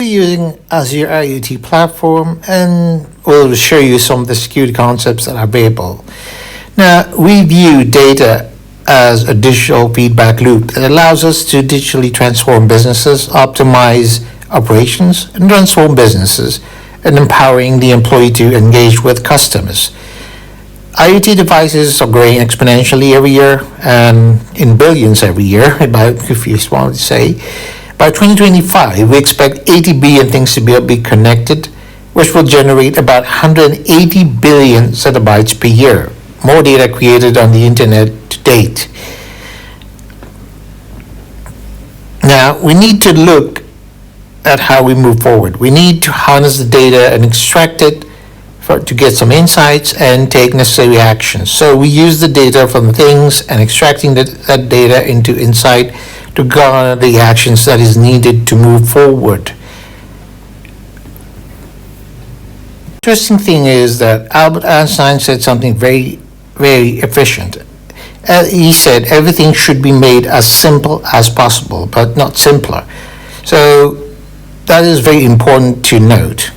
Using Azure IoT platform, and we'll show you some of the security concepts that are available. Now, we view data as a digital feedback loop that allows us to digitally transform businesses, optimize operations, and transform businesses, and empowering the employee to engage with customers. IoT devices are growing exponentially every year, and in billions every year, if you want to say. By 2025, we expect 80 billion things to be connected, which will generate about 180 billion zettabytes per year, more data created on the internet to date. Now, we need to look at how we move forward. We need to harness the data and extract it to get some insights and take necessary actions. So we use the data from the things and extracting that data into insight to garner the actions that is needed to move forward. Interesting thing is that Albert Einstein said something very, very efficient. He said everything should be made as simple as possible, but not simpler. So that is very important to note.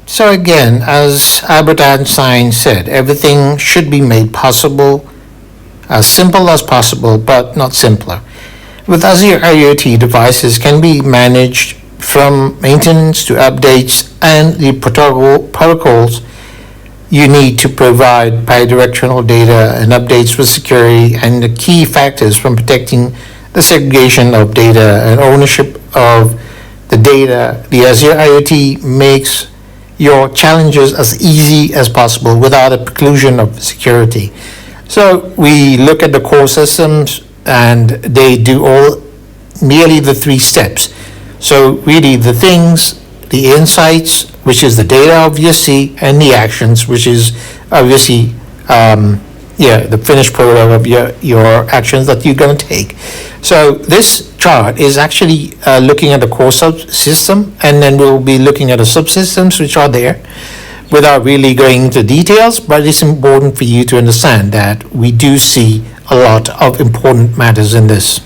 So again, as Albert Einstein said, everything should be made possible, as simple as possible, but not simpler. With Azure IoT, devices can be managed from maintenance to updates and the protocols you need to provide bidirectional data and updates with security, and the key factors from protecting the segregation of data and ownership of the data. The Azure IoT makes your challenges as easy as possible without a preclusion of security. So we look at the core systems, and they do all merely the three steps. So really the things, the insights, which is the data obviously, and the actions, which is obviously the finished product of your actions that you're going to take. So this chart is actually looking at the core subsystem, and then we'll be looking at the subsystems which are there, without really going into details, but it's important for you to understand that we do see a lot of important matters in this.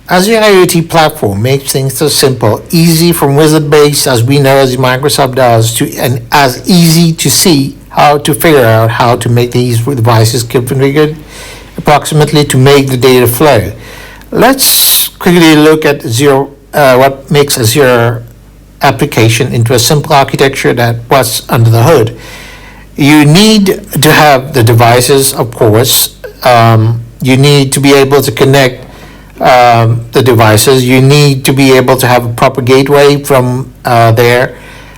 Azure IoT platform makes things so simple, easy from wizard-based, as we know as Microsoft does, and as easy to see how to figure out how to make these devices configured approximately to make the data flow. Let's quickly look at what makes Azure application into a simple architecture that what's under the hood. You need to have the devices, of course. You need to be able to connect the devices. You need to be able to have a proper gateway from there,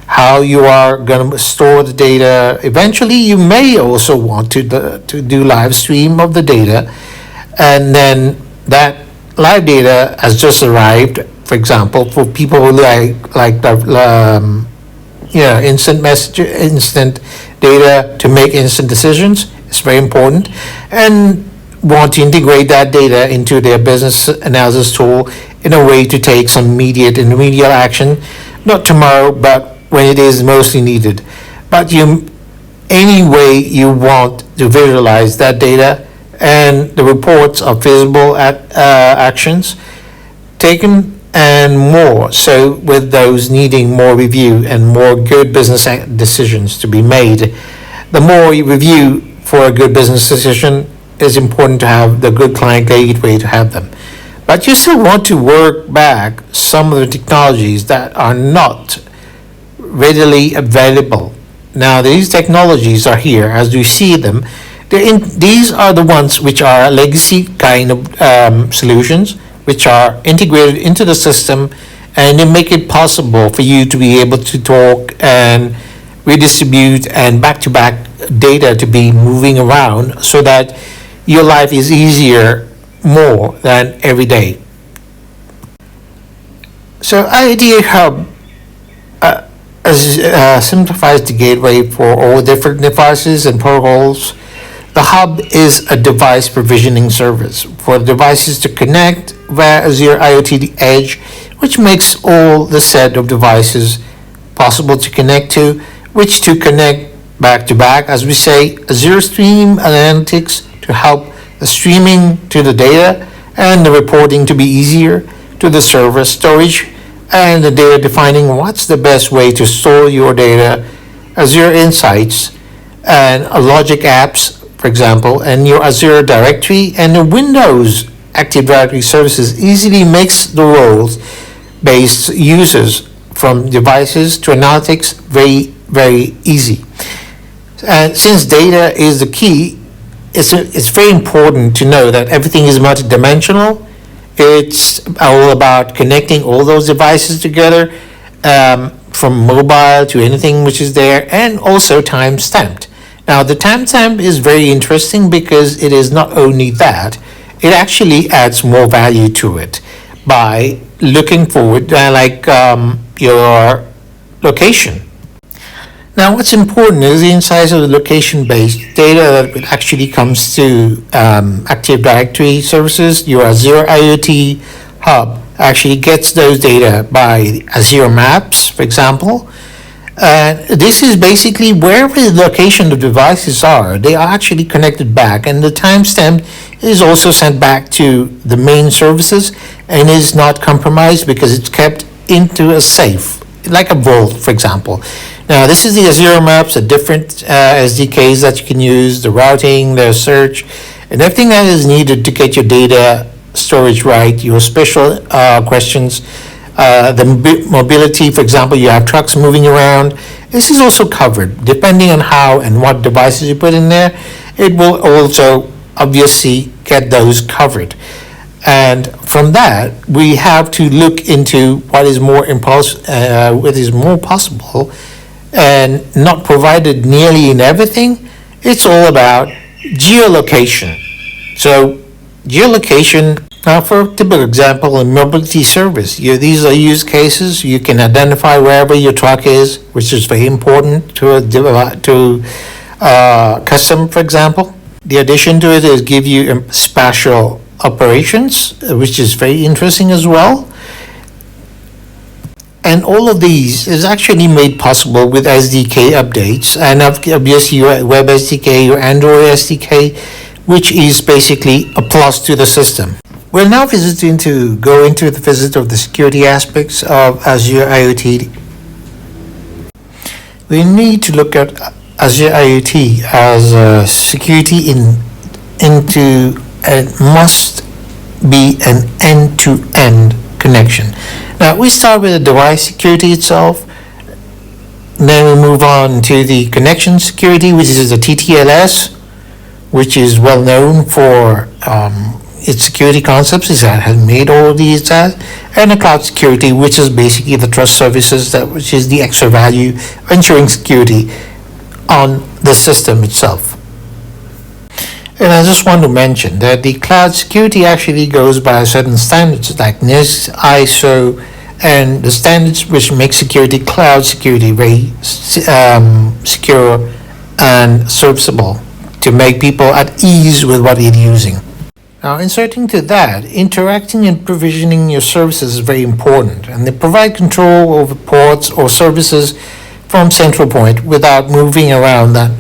how you are going to store the data. Eventually, you may also want to do live stream of the data, and then that live data has just arrived. For example, for people who like instant data to make instant decisions, it's very important, and want to integrate that data into their business analysis tool in a way to take some immediate and remedial action, not tomorrow, but when it is mostly needed. But any way you want to visualize that data, and the reports are visible at actions taken and more. So with those needing more review and more good business decisions to be made, the more you review for a good business decision, is important to have the good client gateway to have them. But you still want to work back some of the technologies that are not readily available. Now these technologies are here as you see them. These are the ones which are legacy kind of solutions, which are integrated into the system, and they make it possible for you to be able to talk and redistribute and back-to-back data to be moving around, so that your life is easier more than every day. So IoT Hub simplifies the gateway for all different devices and protocols. The Hub is a device provisioning service for devices to connect via Azure IoT Edge, which makes all the set of devices possible to connect to, which to connect back to back, as we say, Azure Stream Analytics to help the streaming to the data and the reporting to be easier, to the server storage and the data, defining what's the best way to store your data, Azure Insights, and Logic Apps, for example, and your Azure Directory and the Windows Active Directory services easily makes the roles-based users from devices to analytics very, very easy. And since data is the key, it's very important to know that everything is multidimensional. It's all about connecting all those devices together, from mobile to anything which is there, and also time-stamped. Now, the timestamp is very interesting because it is not only that, it actually adds more value to it by looking forward, your location. Now, what's important is the insights of the location-based data that actually comes to Active Directory services. Your Azure IoT Hub actually gets those data by Azure Maps, for example. This is basically wherever the location of devices are, they are actually connected back, and the timestamp is also sent back to the main services and is not compromised because it's kept into a safe, like a vault, for example. Now, this is the Azure Maps, the different SDKs that you can use, the routing, the search, and everything that is needed to get your data storage right, your special questions, the mobility, for example, you have trucks moving around. This is also covered. Depending on how and what devices you put in there, it will also obviously get those covered. And from that, we have to look into what is more possible and not provided nearly in everything. It's all about geolocation. So geolocation, now for a typical example, a mobility service, these are use cases. You can identify wherever your truck is, which is very important to a customer, for example. The addition to it is give you spatial operations, which is very interesting as well. And all of these is actually made possible with SDK updates, and obviously your Web SDK, your Android SDK, which is basically a plus to the system. We're now go into the visit of the security aspects of Azure IoT. We need to look at Azure IoT as security into it must be an end-to-end connection. Now, we start with the device security itself, then we move on to the connection security, which is the TTLS, which is well known for its security concepts, is that has made all of these, and the cloud security, which is basically the trust services, which is the extra value ensuring security on the system itself. And I just want to mention that the cloud security actually goes by certain standards like NIST, ISO, and the standards which make cloud security very secure and serviceable to make people at ease with what they're using. Now, inserting to that, interacting and provisioning your services is very important, and they provide control over ports or services from central point without moving around that.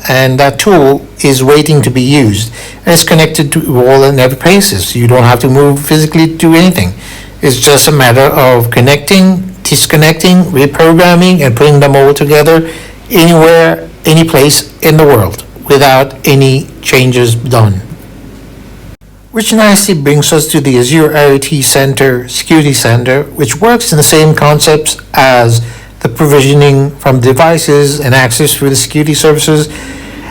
And that tool is waiting to be used, and it's connected to all and every places. You don't have to move physically to do anything. It's just a matter of connecting, disconnecting, reprogramming, and putting them all together anywhere, any place in the world without any changes done. Which nicely brings us to the Azure IoT Center, Security Center, which works in the same concepts as the provisioning from devices and access through the security services,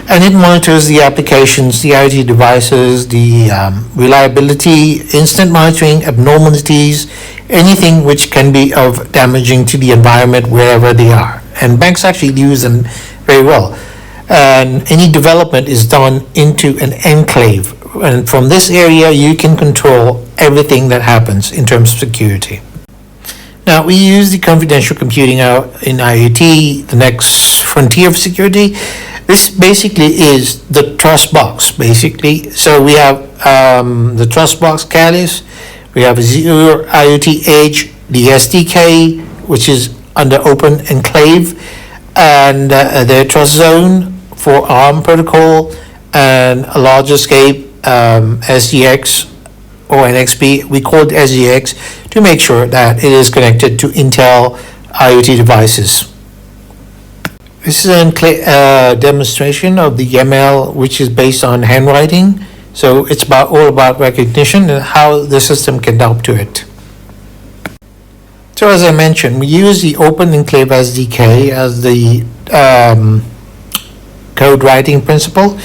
and it monitors the applications, the IoT devices, the reliability, instant monitoring, abnormalities, anything which can be of damaging to the environment wherever they are. And banks actually use them very well. And any development is done into an enclave. And from this area, you can control everything that happens in terms of security. Now, we use the confidential computing in IoT, the next frontier of security. This basically is the trust box, basically. So we have the trust box Catalyst, we have Azure IoT Edge, the SDK, which is under Open Enclave, and the Trust Zone for ARM protocol, and a larger scape SDX or NXP, we code SGX to make sure that it is connected to Intel IoT devices. This is a demonstration of the YAML, which is based on handwriting. So it's all about recognition and how the system can adapt to it. So as I mentioned, we use the Open Enclave SDK as the code writing principle.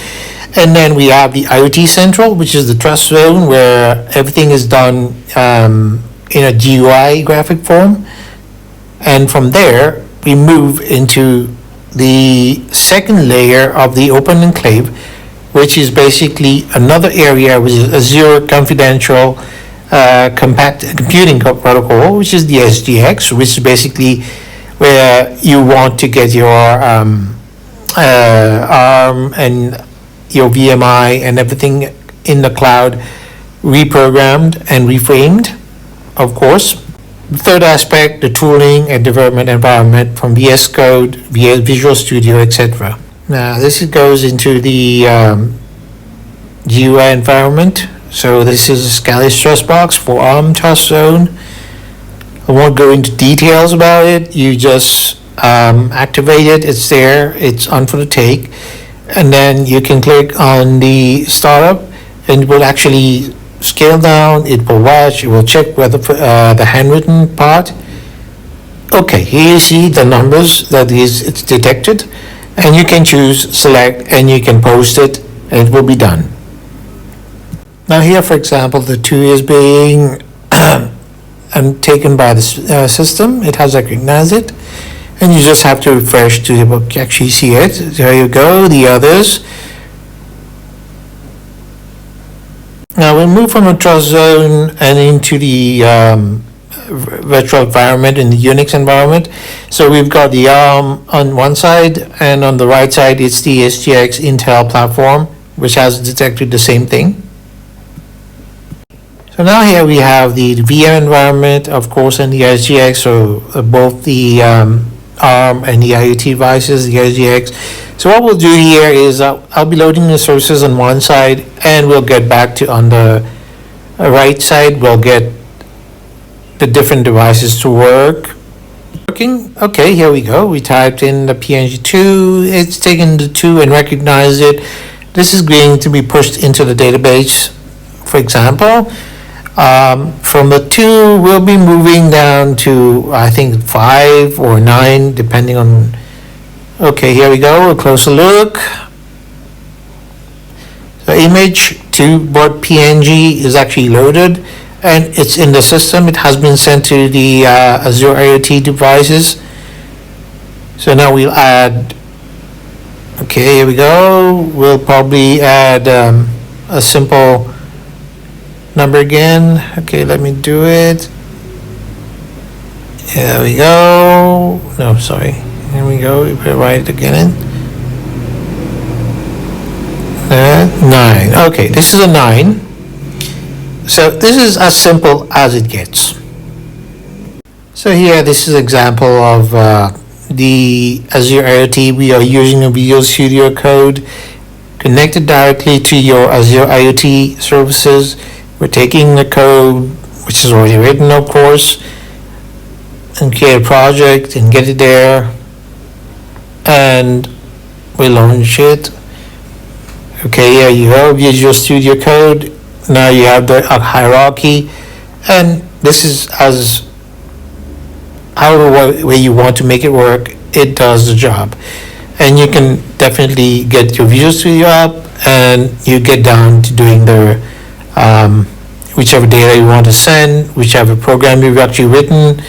And then we have the IoT Central, which is the trust zone where everything is done in a GUI graphic form. And from there, we move into the second layer of the Open Enclave, which is basically another area which is Azure Confidential Compact Computing Protocol, which is the SGX, which is basically where you want to get your ARM and your VMI and everything in the cloud reprogrammed and reframed, of course. The third aspect, the tooling and development environment from VS Code, Visual Studio, etc. Now this goes into the GUI environment. So this is a Scala Trust Box for ARM Trust Zone. I won't go into details about it. You just activate it. It's there. It's on for the take. And then you can click on the startup and it will actually scale down, it will watch, it will check whether the handwritten part. Okay, here you see the numbers that it's detected, and you can choose, select, and you can post it, and it will be done. Now here, for example, the 2 is being taken by the system. It has recognized it, and you just have to refresh to actually see it. There you go, the others. Now we move from the trust zone and into the virtual environment, in the Unix environment. So we've got the ARM on one side, and on the right side it's the SGX Intel platform, which has detected the same thing. So now here we have the VM environment, of course, and the SGX, so both the ARM and the IoT devices, the SGX. So what we'll do here is I'll be loading the sources on one side, and we'll get back to on the right side, we'll get the different devices to work. Working. Okay, here we go. We typed in the PNG2, it's taken the 2 and recognized it. This is going to be pushed into the database, for example. From the 2, we'll be moving down to, I think, 5 or 9, depending on. Okay, here we go, a closer look. The image to.png is actually loaded, and it's in the system. It has been sent to the Azure IoT devices. So now we'll add, okay, here we go. We'll probably add a simple number again. Okay, let me do it. There we go. No, sorry. Here we go. We put it right again. 9. Okay, this is a 9. So this is as simple as it gets. So here, this is an example of the Azure IoT. We are using a Visual Studio code connected directly to your Azure IoT services. We're taking the code, which is already written, of course, and create a project and get it there, and we launch it. Okay, here you go, Visual Studio Code. Now you have the hierarchy, and this is as however way you want to make it work, it does the job. And you can definitely get your Visual Studio up, and you get down to doing the whichever data you want to send, whichever program you've actually written,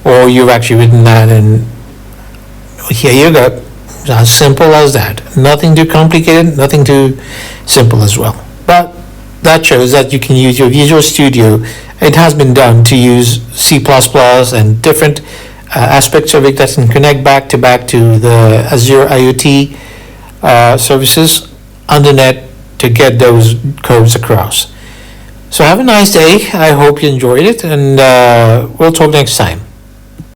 or you've actually written that, and here you go. It's as simple as that. Nothing too complicated, nothing too simple as well. But that shows that you can use your Visual Studio. It has been done to use C++ and different aspects of it that can connect back to the Azure IoT services on the net to get those codes across. So have a nice day. I hope you enjoyed it, and we'll talk next time.